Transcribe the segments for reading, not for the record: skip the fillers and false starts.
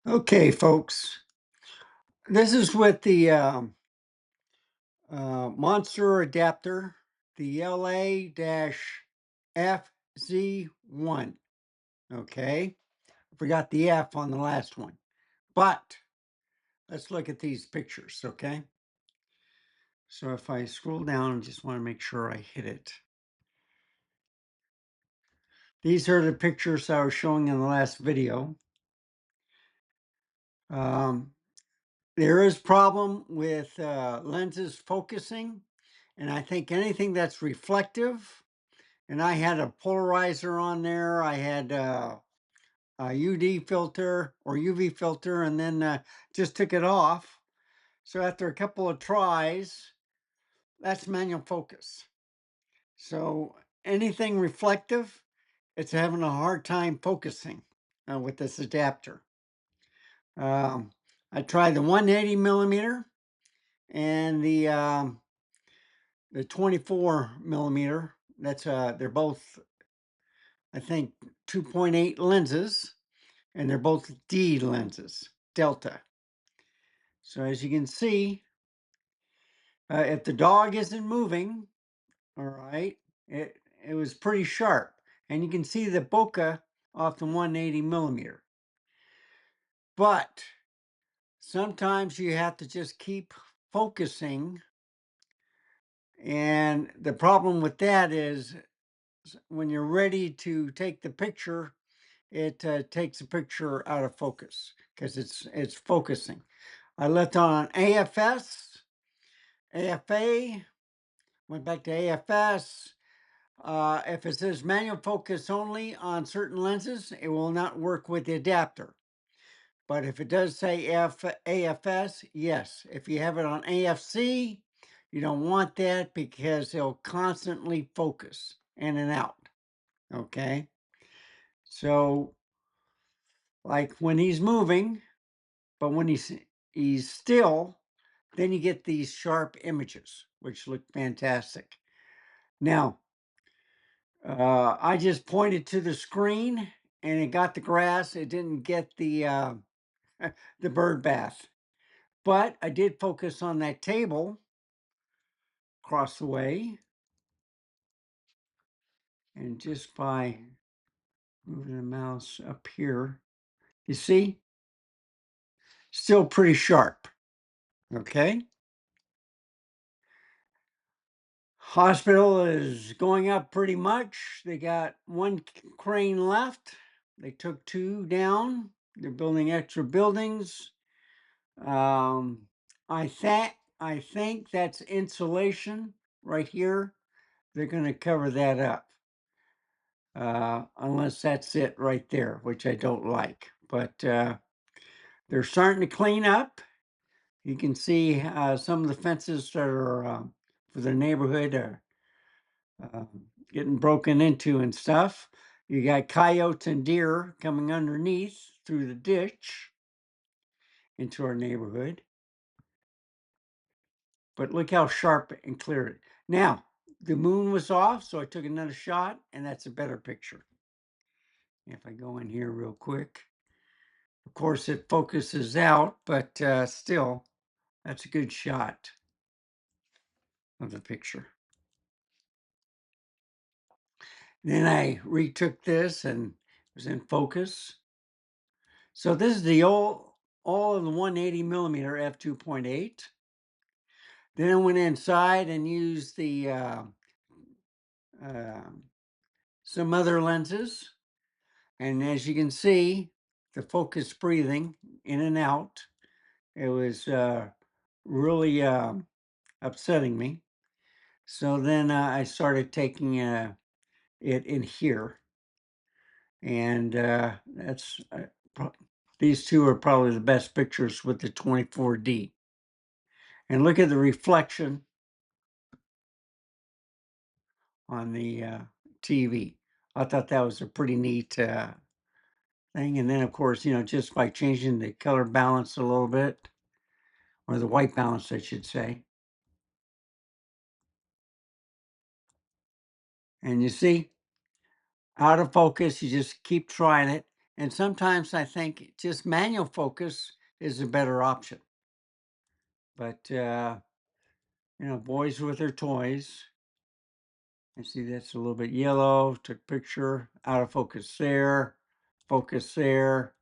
Okay, folks, this is with the monster adapter, the LA-FZ1. Okay, forgot the F on the last one, but let's look at these pictures. Okay, so if I scroll down, I just want to make sure I hit it. These are the pictures I was showing in the last video. Um, there is problem with lenses focusing, and I think anything that's reflective. And I had a polarizer on there. I had a UD filter or UV filter, and then just took it off. So after a couple of tries, that's manual focus. So anything reflective, it's having a hard time focusing with this adapter. Um, I tried the 180 millimeter and the 24 millimeter. That's they're both, I think, 2.8 lenses, and they're both D lenses, delta. So as you can see, if the dog isn't moving, all right, it was pretty sharp. And you can see the bokeh off the 180 millimeter. But sometimes you have to just keep focusing. And the problem with that is when you're ready to take the picture, it takes the picture out of focus because it's focusing. I left on AFS, AFA, went back to AFS. If it says manual focus only on certain lenses, it will not work with the adapter. But if it does say AFS, yes. If you have it on AFC, you don't want that because it'll constantly focus in and out. Okay. So like when he's moving, but when he's still, then you get these sharp images, which look fantastic. Now, I just pointed to the screen and it got the grass. It didn't get the bird bath, but I did focus on that table across the way, and just by moving the mouse up here, you see, still pretty sharp. Okay. Hospital is going up pretty much. They got one crane left. They took two down. They're building extra buildings. Um, I think that's insulation right here. They're going to cover that up, unless that's it right there, which I don't like. But they're starting to clean up. You can see some of the fences that are for the neighborhood are getting broken into and stuff. You got coyotes and deer coming underneath through the ditch into our neighborhood. But look how sharp and clear it. Now, the moon was off, so I took another shot, and that's a better picture. If I go in here real quick, of course it focuses out, but still, that's a good shot of the picture. Then I retook this and it was in focus. So this is the all of the 180 millimeter f2.8. Then I went inside and used the some other lenses. And as you can see, the focus breathing in and out, it was really upsetting me. So then I started taking it in here. And these two are probably the best pictures with the 24D. And look at the reflection on the TV. I thought that was a pretty neat thing. And then, of course, just by changing the color balance a little bit, or the white balance, I should say. And you see, out of focus, you just keep trying it. And sometimes I think just manual focus is a better option. But, boys with their toys. I see that's a little bit yellow. Took picture, out of focus there, focus there.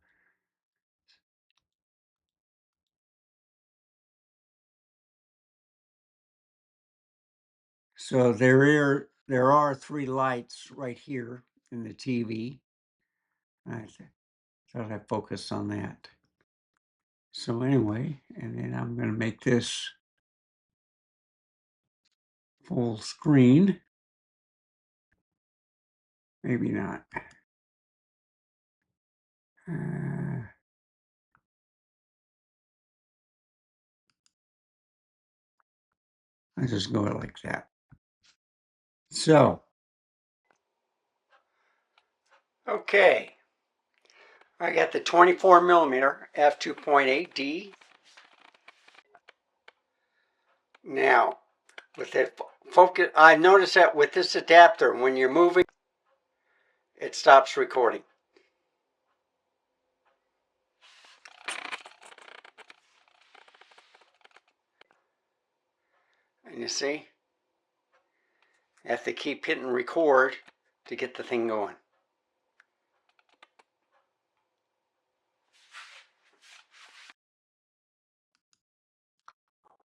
So there are 3 lights right here in the TV. I thought I'd focus on that. So anyway, and then I'm going to make this full screen. Maybe not. I just go like that. So, okay. I got the 24 millimeter f2.8D. Now, with it focus, I noticed that with this adapter, when you're moving, it stops recording. And you see, I have to keep hitting record to get the thing going.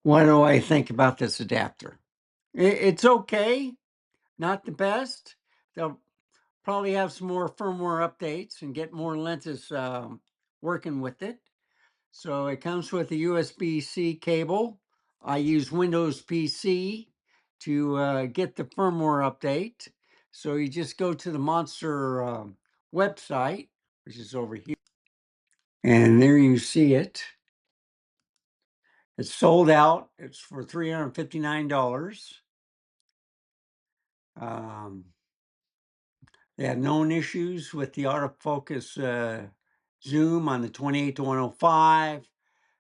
What do I think about this adapter? It's okay, not the best. They'll probably have some more firmware updates and get more lenses working with it. So it comes with a USB-C cable. I use Windows PC to get the firmware update. So you just go to the Monster website, which is over here. And there you see it. It's sold out. It's for $359. They have known issues with the autofocus zoom on the 28 to 105.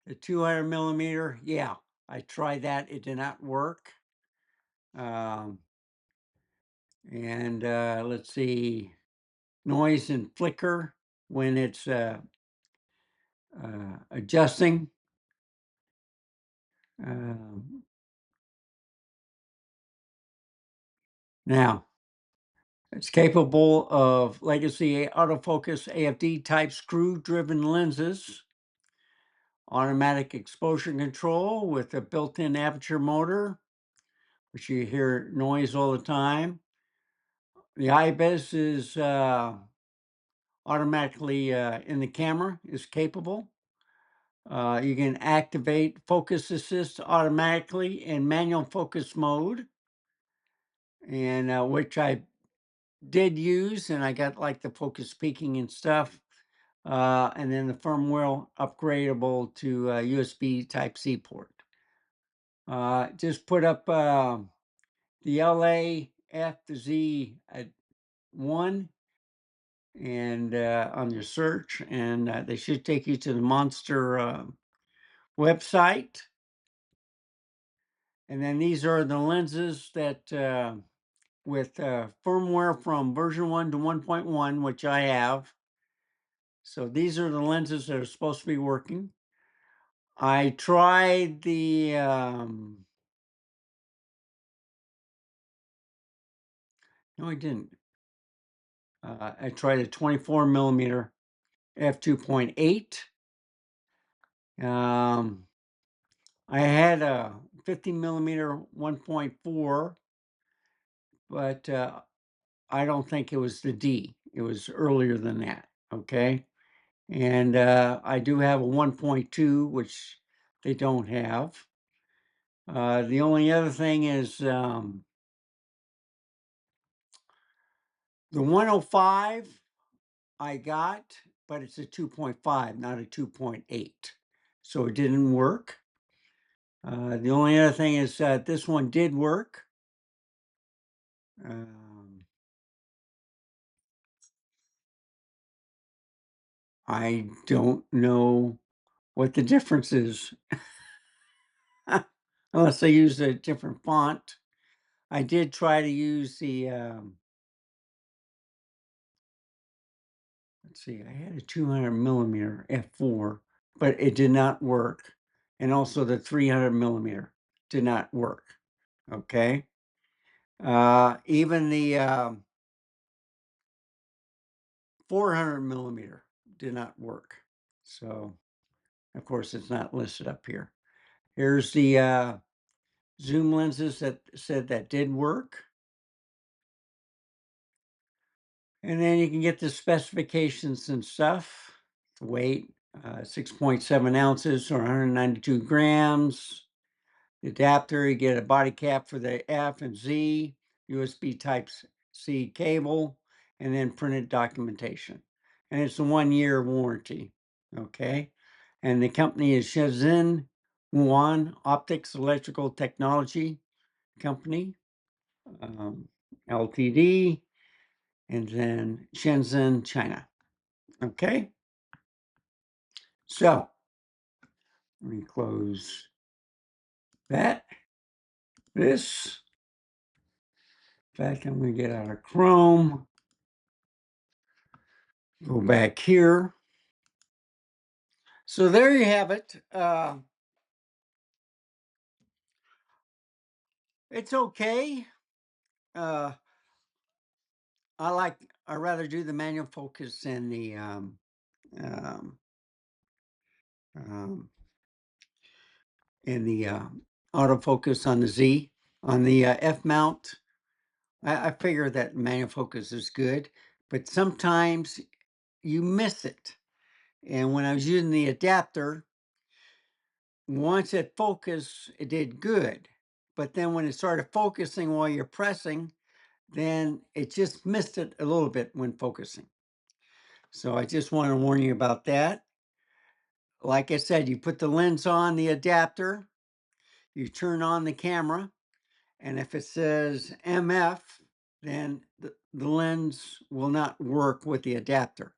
The 200 millimeter, yeah, I tried that. It did not work. And let's see, noise and flicker when it's adjusting. Now, it's capable of legacy autofocus AFD type screw-driven lenses, automatic exposure control with a built-in aperture motor, which you hear noise all the time. The IBIS is automatically in the camera, is capable. You can activate focus assist automatically in manual focus mode, and which I did use, and I got like the focus peaking and stuff. And then the firmware upgradable to USB Type-C port. Just put up the LA-FZ1 and on your search, and they should take you to the Monster website. And then these are the lenses that with firmware from version 1 to 1.1, which I have. So these are the lenses that are supposed to be working. I tried the no, I didn't. I tried a 24 millimeter f2.8. I had a 50 millimeter 1.4, but I don't think it was the D. It was earlier than that. Okay. And I do have a 1.2, which they don't have. The only other thing is the 105 I got, but it's a 2.5, not a 2.8. So it didn't work. The only other thing is that this one did work. I don't know what the difference is. Unless I used a different font. I did try to use the let's see, I had a 200 millimeter f4, but it did not work. And also the 300 millimeter did not work. Okay. Even the 400 millimeter did not work. So, of course, it's not listed up here. Here's the zoom lenses that said that did work. And then you can get the specifications and stuff. The weight, 6.7 ounces or 192 grams. The adapter, you get a body cap for the F and Z, USB Type-C cable, and then printed documentation. And it's a 1-year warranty, okay? And the company is LA-FZ1 Optics Electrical Technology Company, Ltd, and then Shenzhen, China. Okay, so let me close that. This. In fact, I'm going to get out of Chrome. Go back here. So there you have it. It's okay. Uh, I rather do the manual focus than the um, um, autofocus on the Z. On the F mount, I figure that manual focus is good, but sometimes you miss it. And when I was using the adapter, once it focused, it did good. But then when it started focusing while you're pressing, then it just missed it a little bit when focusing. So I just want to warn you about that. Like I said, you put the lens on the adapter, you turn on the camera, and if it says MF, then the lens will not work with the adapter.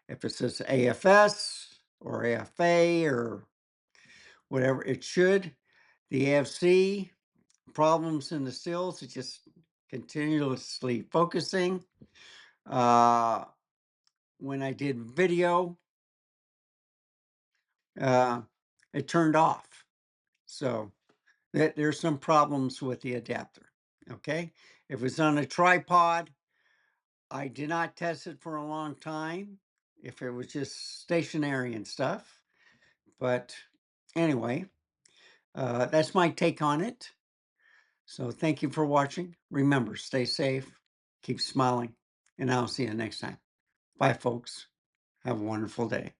If it says AFS or AFA or whatever it should, the AFC, problems in the stills, it's just continuously focusing. When I did video, it turned off. So there's some problems with the adapter. Okay. If it's on a tripod, I did not test it for a long time. If it was just stationary and stuff. But anyway, that's my take on it. So thank you for watching. Remember, stay safe, keep smiling, and I'll see you next time. Bye, folks. Have a wonderful day.